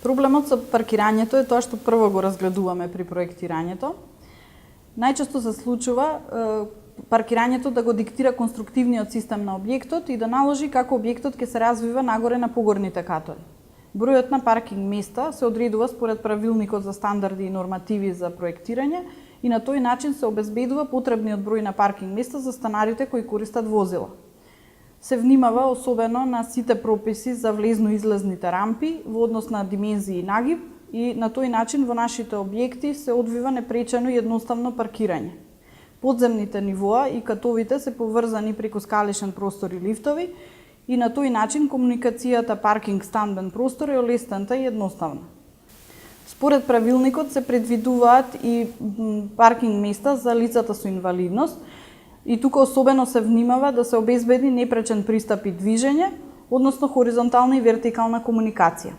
Проблемот со паркирањето е тоа што прво го разгледуваме при проектирањето. Најчесто се случува паркирањето да го диктира конструктивниот систем на објектот и да наложи како објектот ќе се развива нагоре на погорните катори. Бројот на паркинг места се одредува според правилникот за стандарди и нормативи за проектирање и на тој начин се обезбедува потребниот број на паркинг места за станарите кои користат возила. Се внимава особено на сите прописи за влезно-излезните рампи во однос на димензии и нагиб и на тој начин во нашите објекти се одвива непречено и едноставно паркирање. Подземните нивоа и катовите се поврзани преку скалишен простор и лифтови и на тој начин комуникацијата паркинг-стандбен простор е олеснета и едноставна. Според правилникот се предвидуваат и паркинг места за лицата со инвалидност и тука особено се внимава да се обезбеди непречен пристап и движење, односно хоризонтална и вертикална комуникација.